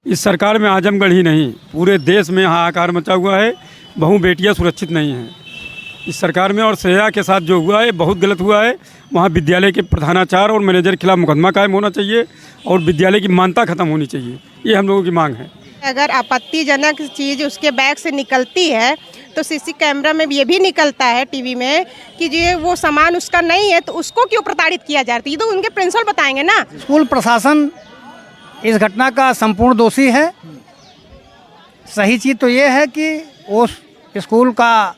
इस सरकार में आजमगढ़ ही नहीं पूरे देश में हाहाकार मचा हुआ है। बहू बेटियां सुरक्षित नहीं हैं इस सरकार में। और श्रेया के साथ जो हुआ है बहुत गलत हुआ है। वहाँ विद्यालय के प्रधानाचार्य और मैनेजर के खिलाफ मुकदमा कायम होना चाहिए और विद्यालय की मान्यता खत्म होनी चाहिए। ये हम लोगों की मांग है। अगर आपत्तिजनक चीज़ उसके बैग से निकलती है तो सीसी कैमरा में ये भी निकलता है टीवी में कि ये वो सामान उसका नहीं है तो उसको क्यों प्रताड़ित किया जाता है। ये तो उनके प्रिंसिपल बताएंगे ना। स्कूल प्रशासन इस घटना का संपूर्ण दोषी है। सही चीज़ तो ये है कि उस स्कूल का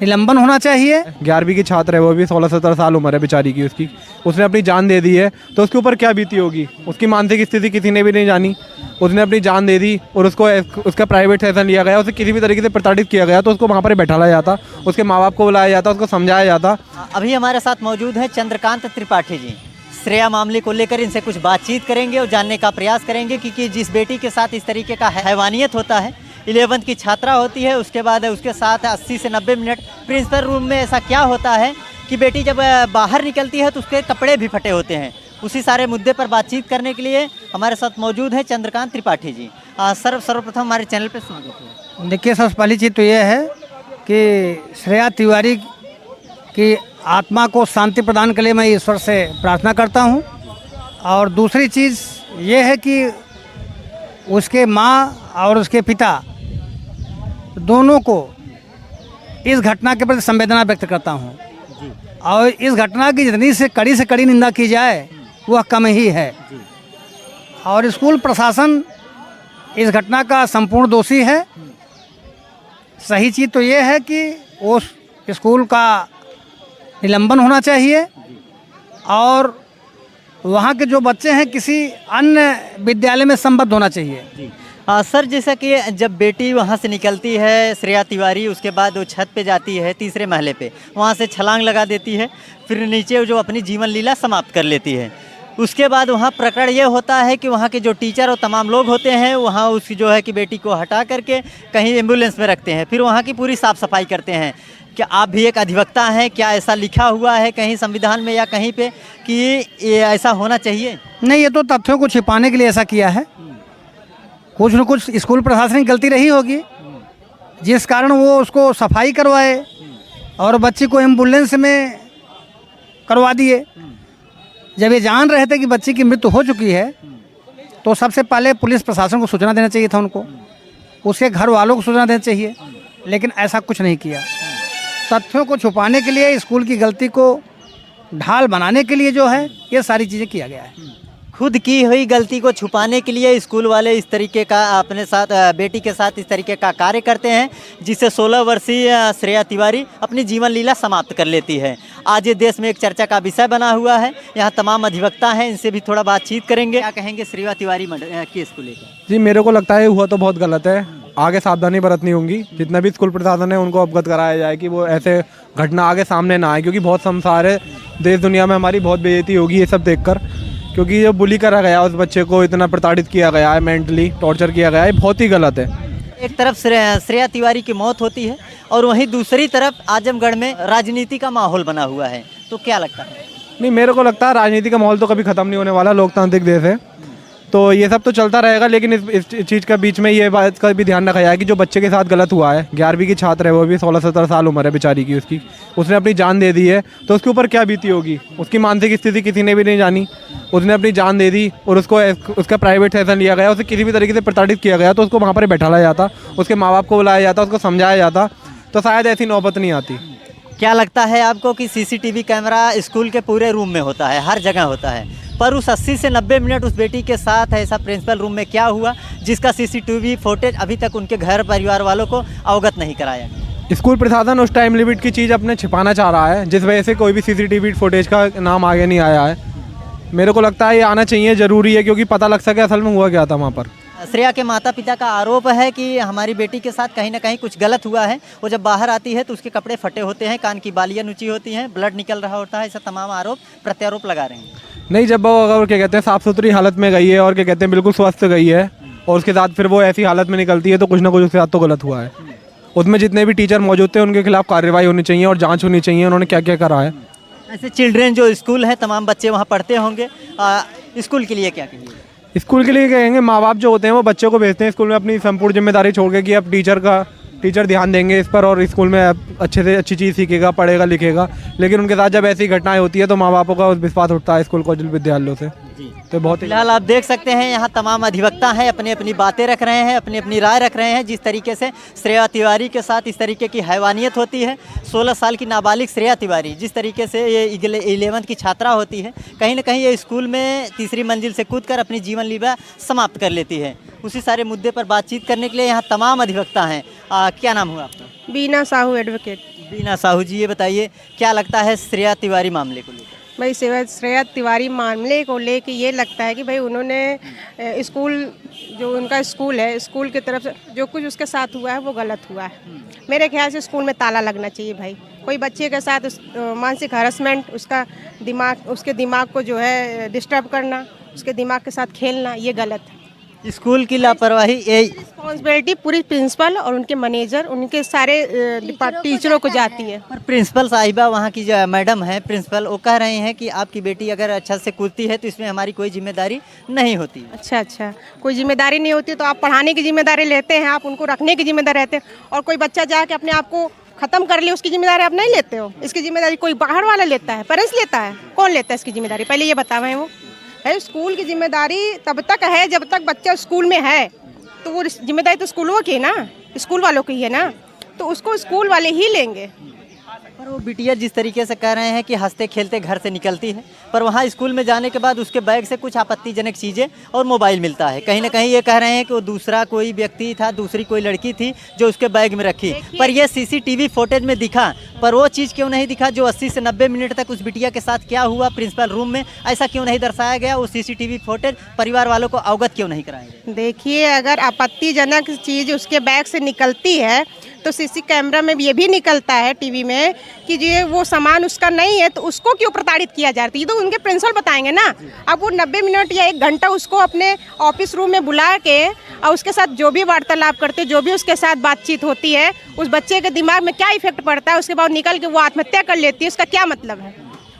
निलंबन होना चाहिए। 11वीं की छात्र है, वो भी 16-17 साल उम्र है बेचारी की उसकी। उसने अपनी जान दे दी है तो उसके ऊपर क्या बीती होगी। उसकी मानसिक स्थिति किसी ने भी नहीं जानी। उसने अपनी जान दे दी और उसको उसका प्राइवेट सेशन लिया गया, उसे किसी भी तरीके से प्रताड़ित किया गया तो उसको वहाँ पर बैठाया जाता, उसके माँ बाप को बुलाया जाता, उसको समझाया जाता। अभी हमारे साथ मौजूद हैं चंद्रकांत त्रिपाठी जी। श्रेया मामले को लेकर इनसे कुछ बातचीत करेंगे और जानने का प्रयास करेंगे कि जिस बेटी के साथ इस तरीके का हैवानियत होता है, 11th की छात्रा होती है, उसके बाद उसके साथ 80 से 90 मिनट प्रिंसिपल रूम में ऐसा क्या होता है कि बेटी जब बाहर निकलती है तो उसके कपड़े भी फटे होते हैं। उसी सारे मुद्दे पर बातचीत करने के लिए हमारे साथ मौजूद है चंद्रकांत त्रिपाठी जी। सर्वप्रथम हमारे चैनल पर स्वागत है। देखिए, सबसे पहली चीज़ तो ये है कि श्रेया तिवारी की आत्मा को शांति प्रदान के लिए मैं ईश्वर से प्रार्थना करता हूँ। और दूसरी चीज़ ये है कि उसके माँ और उसके पिता दोनों को इस घटना के प्रति संवेदना व्यक्त करता हूँ। और इस घटना की जितनी से कड़ी निंदा की जाए वह कम ही है। और स्कूल प्रशासन इस घटना का संपूर्ण दोषी है। सही चीज़ तो ये है कि उस स्कूल का निलंबन होना चाहिए और वहाँ के जो बच्चे हैं किसी अन्य विद्यालय में संबद्ध होना चाहिए। सर, जैसा कि जब बेटी वहाँ से निकलती है श्रेया तिवारी, उसके बाद वो छत पे जाती है, तीसरे महले पे, वहाँ से छलांग लगा देती है, फिर नीचे जो अपनी जीवन लीला समाप्त कर लेती है। उसके बाद वहाँ प्रकरण ये होता है कि वहाँ के जो टीचर और तमाम लोग होते हैं वहाँ उसकी जो है कि बेटी को हटा करके कहीं एम्बुलेंस में रखते हैं, फिर वहाँ की पूरी साफ़ सफाई करते हैं। क्या आप भी एक अधिवक्ता हैं, क्या ऐसा लिखा हुआ है कहीं संविधान में या कहीं पे कि ये ऐसा होना चाहिए? नहीं, ये तो तथ्यों को छिपाने के लिए ऐसा किया है। कुछ न कुछ स्कूल प्रशासन की गलती रही होगी जिस कारण वो उसको सफाई करवाए और बच्ची को एम्बुलेंस में करवा दिए। जब ये जान रहे थे कि बच्ची की मृत्यु हो चुकी है तो सबसे पहले पुलिस प्रशासन को सूचना देना चाहिए था, उनको, उसके घर वालों को सूचना देना चाहिए, लेकिन ऐसा कुछ नहीं किया। तथ्यों को छुपाने के लिए, स्कूल की गलती को ढाल बनाने के लिए जो है ये सारी चीज़ें किया गया है। खुद की हुई गलती को छुपाने के लिए स्कूल वाले इस तरीके का अपने साथ बेटी के साथ इस तरीके का कार्य करते हैं जिससे 16 वर्षीय श्रेया तिवारी अपनी जीवन लीला समाप्त कर लेती है। आज ये देश में एक चर्चा का विषय बना हुआ है। यहाँ तमाम अधिवक्ता हैं, इनसे भी थोड़ा बातचीत करेंगे। क्या कहेंगे श्रेया तिवारी केस को लेकर? जी, मेरे को लगता है हुआ तो बहुत गलत है। आगे सावधानी बरतनी होगी। जितना भी स्कूल प्रशासन है उनको अवगत कराया जाए कि वो ऐसे घटना आगे सामने ना आए, क्योंकि बहुत संसार है, देश दुनिया में हमारी बहुत बेइज्जती होगी ये सब देखकर। क्योंकि ये बुली करा गया, उस बच्चे को इतना प्रताड़ित किया गया है, मेंटली टॉर्चर किया गया है, बहुत ही गलत है। एक तरफ श्रेया तिवारी की मौत होती है और वहीं दूसरी तरफ आजमगढ़ में राजनीति का माहौल बना हुआ है, तो क्या लगता है? नहीं, मेरे को लगता है राजनीति का माहौल तो कभी ख़त्म नहीं होने वाला। लोकतांत्रिक देश है तो ये सब तो चलता रहेगा, लेकिन इस चीज़ का बीच में ये बात का भी ध्यान रखा जाए कि जो बच्चे के साथ गलत हुआ है, 11वीं की छात्र है, वो भी 16-17 साल उम्र है बेचारी की उसकी। उसने अपनी जान दे दी है तो उसके ऊपर क्या बीती होगी। उसकी मानसिक स्थिति किसी ने भी नहीं जानी। उसने अपनी जान दे दी और उसको उसका प्राइवेट सेशन लिया गया, उसे किसी भी तरीके से प्रताड़ित किया गया तो उसको वहाँ पर बैठाया जाता, उसके माँ बाप को बुलाया जाता, उसको समझाया जाता, तो शायद ऐसी नौबत नहीं आती। क्या लगता है आपको कि सीसीटीवी कैमरा स्कूल के पूरे रूम में होता है, हर जगह होता है, पर उस 80 से 90 मिनट उस बेटी के साथ ऐसा प्रिंसिपल रूम में क्या हुआ जिसका सीसीटीवी फुटेज अभी तक उनके घर परिवार वालों को अवगत नहीं कराया? स्कूल प्रशासन उस टाइम लिमिट की चीज़ अपने छिपाना चाह रहा है, जिस वजह से कोई भी सीसीटीवी फुटेज का नाम आगे नहीं आया है। मेरे को लगता है ये आना चाहिए, ज़रूरी है, क्योंकि पता लग सके असल में हुआ क्या था वहाँ पर। श्रेया के माता पिता का आरोप है कि हमारी बेटी के साथ कहीं ना कहीं कुछ गलत हुआ है। वो जब बाहर आती है तो उसके कपड़े फटे होते हैं, कान की बालियाँ नुची होती हैं, ब्लड निकल रहा होता है। ऐसा तमाम आरोप प्रत्यारोप लगा रहे हैं। नहीं, जब वो अगर क्या कहते हैं साफ़ सुथरी हालत में गई है और क्या कहते हैं बिल्कुल स्वस्थ गई है और उसके साथ फिर वो ऐसी हालत में निकलती है तो कुछ ना कुछ उसके साथ तो गलत हुआ है। उसमें जितने भी टीचर मौजूद थे उनके खिलाफ कार्रवाई होनी चाहिए और जाँच होनी चाहिए उन्होंने क्या क्या करा है। ऐसे चिल्ड्रेन जो स्कूल है, तमाम बच्चे वहाँ पढ़ते होंगे, स्कूल के लिए क्या कहिए? स्कूल के लिए कहेंगे, माँ बाप जो होते हैं वो बच्चों को भेजते हैं स्कूल में अपनी संपूर्ण जिम्मेदारी छोड़ के कि अब टीचर ध्यान देंगे इस पर और स्कूल में अच्छे से अच्छी चीज़ सीखेगा, पढ़ेगा, लिखेगा। लेकिन उनके साथ जब ऐसी घटनाएं होती है तो माँ बापों का विश्वास उठता है स्कूल कॉलेज विद्यालयों से। तो बहुत ही फिलहाल आप देख सकते हैं यहाँ तमाम अधिवक्ता हैं, अपनी अपनी बातें रख रहे हैं, अपनी अपनी राय रख रहे हैं। जिस तरीके से श्रेया तिवारी के साथ इस तरीके की हैवानियत होती है, 16 साल की नाबालिग श्रेया तिवारी जिस तरीके से ये 11वीं की छात्रा होती है, कहीं ना कहीं ये स्कूल में तीसरी मंजिल से कूदकर अपनी जीवन लीला समाप्त कर लेती है। उसी सारे मुद्दे पर बातचीत करने के लिए यहाँ तमाम अधिवक्ता हैं। क्या नाम हुआ आपका? बीना साहू एडवोकेट। बीना साहू जी, ये बताइए क्या लगता है श्रेया तिवारी मामले को लेकर? भाई श्रेया तिवारी मामले को लेके ये लगता है कि भाई उन्होंने स्कूल, जो उनका स्कूल है, स्कूल की तरफ से जो कुछ उसके साथ हुआ है वो गलत हुआ है। मेरे ख्याल से स्कूल में ताला लगना चाहिए भाई। कोई बच्चे के साथ मानसिक हरासमेंट, उसके दिमाग को जो है डिस्टर्ब करना, उसके दिमाग के साथ खेलना, ये गलत है। स्कूल की लापरवाही, रिस्पॉन्सिबिलिटी पूरी प्रिंसिपल और उनके मैनेजर, उनके सारे टीचरों को जाती है। पर प्रिंसिपल साहिबा, वहाँ की जो मैडम है प्रिंसिपल, वो कह रहे हैं कि आपकी बेटी अगर अच्छा से कूदती है तो इसमें हमारी कोई जिम्मेदारी नहीं होती। अच्छा, कोई जिम्मेदारी नहीं होती तो आप पढ़ाने की जिम्मेदारी लेते हैं, आप उनको रखने की जिम्मेदारी रहते हैं। और कोई बच्चा जाके अपने आप को खत्म कर ले, उसकी जिम्मेदारी आप नहीं लेते हो। इसकी जिम्मेदारी कोई बाहर वाला लेता है, पेरेंट्स लेता है। कौन लेता है इसकी जिम्मेदारी? पहले ये बतावें। वो है स्कूल की जिम्मेदारी तब तक है जब तक बच्चा स्कूल में है, तो वो जिम्मेदारी तो स्कूलों की है ना, स्कूल वालों की है ना, तो उसको स्कूल वाले ही लेंगे। पर वो बिटिया जिस तरीके से कह रहे हैं कि हंसते खेलते घर से निकलती है, पर वहाँ स्कूल में जाने के बाद उसके बैग से कुछ आपत्तिजनक चीज़ें और मोबाइल मिलता है। कहीं ना कहीं ये कह रहे हैं कि वो दूसरा कोई व्यक्ति था, दूसरी कोई लड़की थी जो उसके बैग में रखी। पर ये सीसीटीवी फुटेज में दिखा, पर वो चीज़ क्यों नहीं दिखा जो 80 से 90 मिनट तक उस बिटिया के साथ क्या हुआ प्रिंसिपल रूम में, ऐसा क्यों नहीं दर्शाया गया? वो सीसीटीवी फुटेज परिवार वालों को अवगत क्यों नहीं कराया गया? देखिए, अगर आपत्तिजनक चीज़ उसके बैग से निकलती है तो सीसी कैमरा में ये भी निकलता है, टीवी में, कि जो वो सामान उसका नहीं है तो उसको क्यों प्रताड़ित किया जा रहा है? ये तो उनके प्रिंसिपल बताएंगे ना। अब वो 90 मिनट या 1 घंटा उसको अपने ऑफिस रूम में बुला के और उसके साथ जो भी वार्तालाप करते, जो भी उसके साथ बातचीत होती है, उस बच्चे के दिमाग में क्या इफेक्ट पड़ता है, उसके बाद निकल के वो आत्महत्या कर लेती है, उसका क्या मतलब है?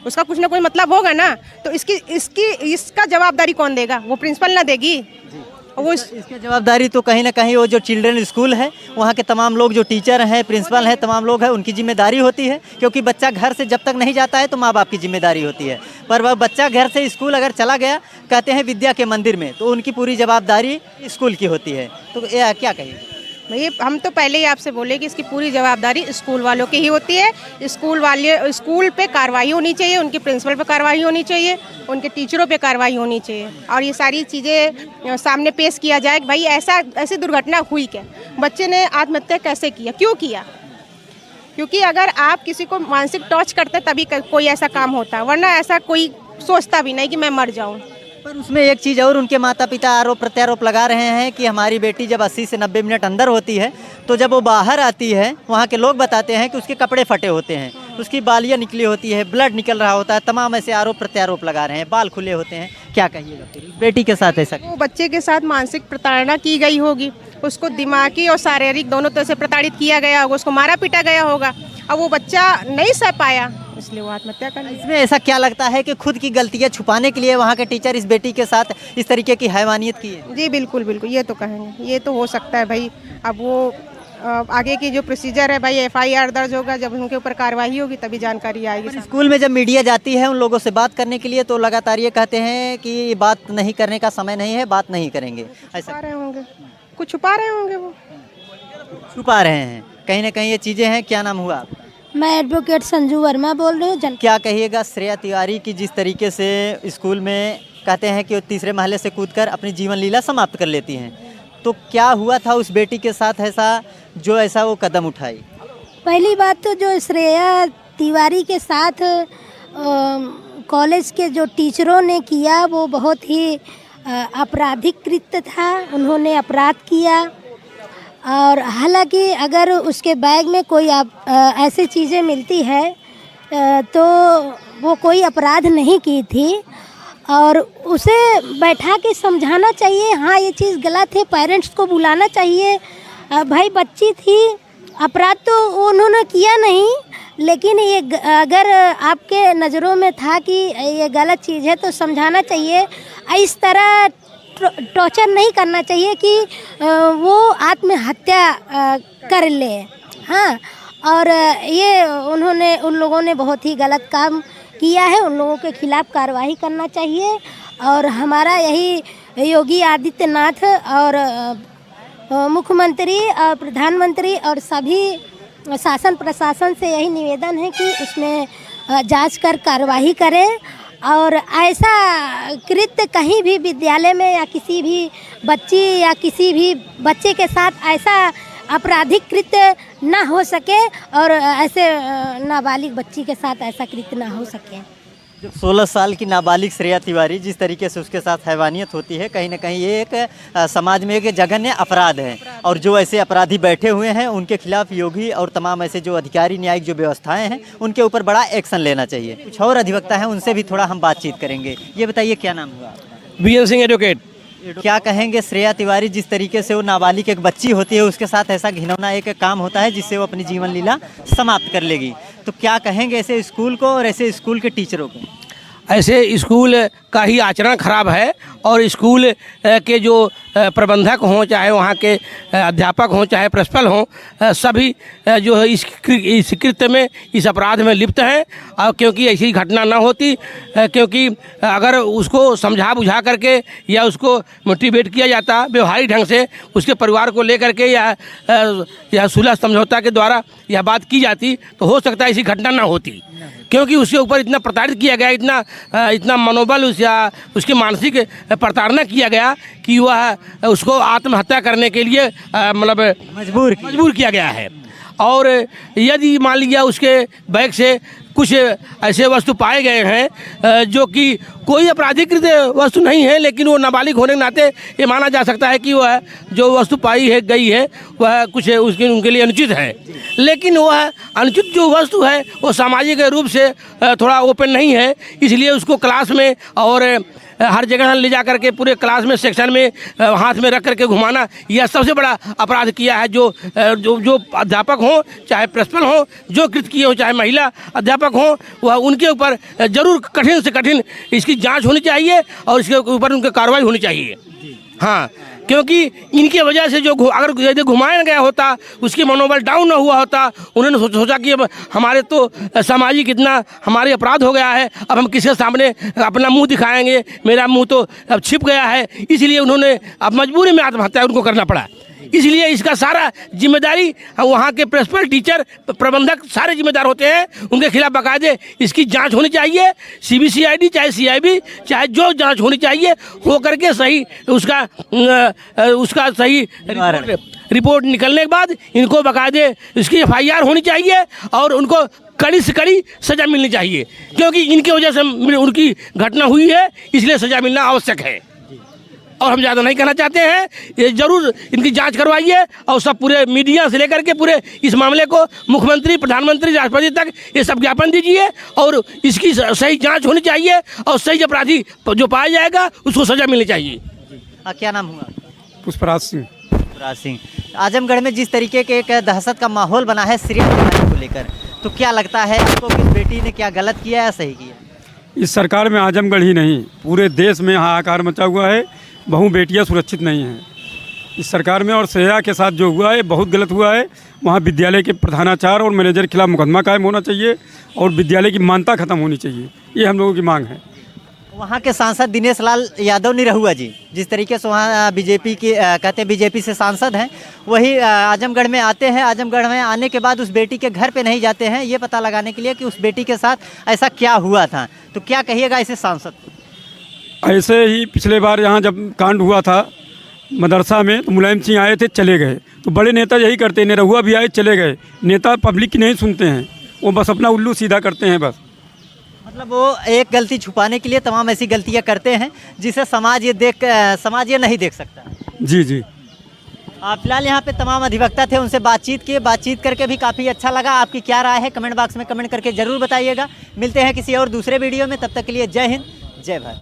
उसका कुछ ना कोई मतलब होगा ना। तो इसका जवाबदारी कौन देगा? वो प्रिंसिपल ना देगी? वो इसकी जवाबदारी तो कहीं ना कहीं वो जो चिल्ड्रन स्कूल है, वहाँ के तमाम लोग जो टीचर हैं, प्रिंसिपल हैं, तमाम लोग हैं, उनकी जिम्मेदारी होती है। क्योंकि बच्चा घर से जब तक नहीं जाता है तो माँ बाप की जिम्मेदारी होती है। पर वह बच्चा घर से स्कूल अगर चला गया, कहते हैं विद्या के मंदिर में, तो उनकी पूरी जवाबदारी स्कूल की होती है। तो ये क्या कहिए? भैया, हम तो पहले ही आपसे बोले कि इसकी पूरी जवाबदारी स्कूल वालों की ही होती है। स्कूल पे कार्रवाई होनी चाहिए, उनके प्रिंसिपल पे कार्रवाई होनी चाहिए, उनके टीचरों पे कार्रवाई होनी चाहिए, और ये सारी चीज़ें सामने पेश किया जाए कि भाई ऐसी दुर्घटना हुई क्या, बच्चे ने आत्महत्या कैसे किया, क्यों किया। क्योंकि अगर आप किसी को मानसिक टॉर्च करते तभी कोई ऐसा काम होता, वरना ऐसा कोई सोचता भी नहीं कि मैं मर जाऊँ। पर उसमें एक चीज़ और, उनके माता पिता आरोप प्रत्यारोप लगा रहे हैं कि हमारी बेटी जब 80 से 90 मिनट अंदर होती है तो जब वो बाहर आती है, वहाँ के लोग बताते हैं कि उसके कपड़े फटे होते हैं, उसकी बालियाँ निकली होती है, ब्लड निकल रहा होता है, तमाम ऐसे आरोप प्रत्यारोप लगा रहे हैं, बाल खुले होते हैं। क्या कहिएगा फिर बेटी के साथ ऐसा? वो बच्चे के साथ मानसिक प्रताड़ना की गई होगी, उसको दिमागी और शारीरिक दोनों तरह से प्रताड़ित किया गया होगा, उसको मारा पीटा गया होगा, और वो बच्चा नहीं सह पाया, इसलिए वो आत्महत्या कर ली। इसमें ऐसा क्या लगता है कि खुद की गलतियाँ छुपाने के लिए वहाँ के टीचर इस बेटी के साथ इस तरीके की हैवानियत की है? जी बिल्कुल, ये तो कहेंगे, ये तो हो सकता है भाई। अब वो आगे की जो प्रोसीजर है भाई, FIR दर्ज होगा, जब उनके ऊपर कार्रवाई होगी तभी जानकारी आएगी। स्कूल में जब मीडिया जाती है उन लोगों से बात करने के लिए, तो लगातार ये कहते हैं कि बात नहीं करने का समय नहीं है, बात नहीं करेंगे, ऐसा रहे होंगे, कुछ छुपा रहे होंगे, वो छुपा रहे हैं कहीं ना कहीं ये चीज़ें हैं। क्या नाम हुआ? मैं एडवोकेट संजू वर्मा बोल रही हूँ। क्या कहिएगा श्रेया तिवारी की जिस तरीके से स्कूल में कहते हैं कि वो तीसरे महले से कूदकर अपनी जीवन लीला समाप्त कर लेती हैं, तो क्या हुआ था उस बेटी के साथ ऐसा वो कदम उठाई? पहली बात तो जो श्रेया तिवारी के साथ कॉलेज के जो टीचरों ने किया वो बहुत ही आपराधिक कृत्य था, उन्होंने अपराध किया। और हालांकि अगर उसके बैग में कोई ऐसी चीज़ें मिलती है तो वो कोई अपराध नहीं की थी, और उसे बैठा के समझाना चाहिए, हाँ ये चीज़ गलत है, पेरेंट्स को बुलाना चाहिए। भाई बच्ची थी, अपराध तो उन्होंने किया नहीं, लेकिन ये अगर आपके नज़रों में था कि ये गलत चीज़ है तो समझाना चाहिए। इस तरह टॉर्चर नहीं करना चाहिए कि वो आत्महत्या कर ले। हाँ, और ये उन लोगों ने बहुत ही गलत काम किया है। उन लोगों के खिलाफ कार्रवाई करना चाहिए। और हमारा यही योगी आदित्यनाथ और मुख्यमंत्री और प्रधानमंत्री और सभी शासन प्रशासन से यही निवेदन है कि उसमें जांच कर कार्रवाई करें और ऐसा कृत्य कहीं भी विद्यालय में या किसी भी बच्ची या किसी भी बच्चे के साथ ऐसा आपराधिक कृत्य ना हो सके और ऐसे नाबालिग बच्ची के साथ ऐसा कृत्य ना हो सके। जो 16 साल की नाबालिग श्रेया तिवारी जिस तरीके से उसके साथ हैवानियत होती है, कहीं ना कहीं ये एक समाज में एक जघन्य अपराध है और जो ऐसे अपराधी बैठे हुए हैं उनके खिलाफ योगी और तमाम ऐसे जो अधिकारी न्यायिक जो व्यवस्थाएं हैं उनके ऊपर बड़ा एक्शन लेना चाहिए। कुछ और अधिवक्ता हैं, उनसे भी थोड़ा हम बातचीत करेंगे। ये बताइए, क्या नाम हुआ? BN Singh advocate. क्या कहेंगे, श्रेया तिवारी जिस तरीके से वो नाबालिग एक बच्ची होती है उसके साथ ऐसा घिनौना एक काम होता है जिससे वो अपनी जीवन लीला समाप्त कर लेगी, तो क्या कहेंगे ऐसे स्कूल को और ऐसे स्कूल के टीचरों को? ऐसे स्कूल का ही आचरण खराब है और स्कूल के जो प्रबंधक हों, चाहे वहाँ के अध्यापक हों, चाहे प्रिंसिपल हों, सभी जो है इस कृत्य में, इस अपराध में लिप्त हैं। और क्योंकि ऐसी घटना ना होती, क्योंकि अगर उसको समझा बुझा करके या उसको मोटिवेट किया जाता व्यवहारिक ढंग से, उसके परिवार को लेकर के या सुलह समझौता के द्वारा यह बात की जाती तो हो सकता है ऐसी घटना ना होती। क्योंकि उसके ऊपर इतना प्रताड़ित किया गया, इतना मनोबल उसकी मानसिक प्रताड़ना किया गया कि वह उसको आत्महत्या करने के लिए मतलब मजबूर किया गया है। और यदि मान लिया उसके बैग से कुछ ऐसे वस्तु पाए गए हैं जो कि कोई आपराधिकृत वस्तु नहीं है, लेकिन वो नाबालिग होने के नाते ये माना जा सकता है कि वह जो वस्तु गई है वह कुछ उनके लिए अनुचित है। लेकिन वह अनुचित जो वस्तु है वो सामाजिक रूप से थोड़ा ओपन नहीं है, इसलिए उसको क्लास में और हर जगह ले जा करके पूरे क्लास में सेक्शन में हाथ में रख करके घुमाना, यह सबसे बड़ा अपराध किया है। जो अध्यापक हों, चाहे प्रिंसिपल हों, जो कृत्य किए हों, चाहे महिला अध्यापक हों, वह उनके ऊपर जरूर कठिन से कठिन इसकी जांच होनी चाहिए और इसके ऊपर उनकी कार्रवाई होनी चाहिए। हाँ, क्योंकि इनकी वजह से जो अगर यदि घुमाया गया होता, उसकी मनोबल डाउन न हुआ होता, उन्होंने सोचा कि अब हमारे तो सामाजिक इतना हमारे अपराध हो गया है, अब हम किसके सामने अपना मुंह दिखाएंगे, मेरा मुंह तो अब छिप गया है, इसलिए उन्होंने अब मजबूरी में आत्महत्या उनको करना पड़ा। इसलिए इसका सारा जिम्मेदारी वहाँ के प्रिंसिपल, टीचर, प्रबंधक सारे जिम्मेदार होते हैं। उनके खिलाफ बाकायदे इसकी जांच होनी चाहिए, CBCID चाहे CIB चाहे जो जांच होनी चाहिए, हो करके सही उसका सही रिपोर्ट निकलने के बाद इनको बाकायदे इसकी FIR होनी चाहिए और उनको कड़ी से कड़ी सज़ा मिलनी चाहिए, क्योंकि इनकी वजह से उनकी घटना हुई है, इसलिए सज़ा मिलना आवश्यक है। और हम ज़्यादा नहीं कहना चाहते हैं, ये जरूर इनकी जांच करवाइए और सब पूरे मीडिया से लेकर के पूरे इस मामले को मुख्यमंत्री, प्रधानमंत्री, राष्ट्रपति तक ये सब ज्ञापन दीजिए और इसकी सही जांच होनी चाहिए और सही अपराधी जो पाया जाएगा उसको सज़ा मिलनी चाहिए। क्या नाम हुआ? पुष्पराज सिंह। पुष्पराज सिंह। आजमगढ़ में जिस तरीके के एक दहशत का माहौल बना है श्रेया तिवारी को लेकर, तो क्या लगता है आपको कि बेटी ने क्या गलत किया या सही किया? इस सरकार में आजमगढ़ ही नहीं, पूरे देश में हाहाकार मचा हुआ है। बहु बेटियां सुरक्षित नहीं हैं इस सरकार में, और श्रेया के साथ जो हुआ है बहुत गलत हुआ है। वहाँ विद्यालय के प्रधानाचार्य और मैनेजर के खिलाफ मुकदमा कायम होना चाहिए और विद्यालय की मान्यता खत्म होनी चाहिए, ये हम लोगों की मांग है। वहाँ के सांसद दिनेश लाल यादव निरहुआ जी जिस तरीके से वहाँ बीजेपी की कहते हैं बीजेपी से सांसद हैं, वही आजमगढ़ में आते हैं। आजमगढ़ में आने के बाद उस बेटी के घर पे नहीं जाते हैं ये पता लगाने के लिए कि उस बेटी के साथ ऐसा क्या हुआ था, तो क्या कहिएगा ऐसे सांसद? ऐसे ही पिछले बार यहाँ जब कांड हुआ था मदरसा में, तो मुलायम सिंह आए थे, चले गए। तो बड़े नेता यही करते हैं, निरहुआ भी आए, चले गए। नेता पब्लिक की नहीं सुनते हैं, वो बस अपना उल्लू सीधा करते हैं बस। मतलब वो एक गलती छुपाने के लिए तमाम ऐसी गलतियां करते हैं जिसे समाज ये नहीं देख सकता। जी जी। फिलहाल यहाँ पे तमाम अधिवक्ता थे, उनसे बातचीत करके भी काफ़ी अच्छा लगा। आपकी क्या राय है कमेंट बॉक्स में कमेंट करके ज़रूर बताइएगा। मिलते हैं किसी और दूसरे वीडियो में, तब तक के लिए जय हिंद, जय भारत।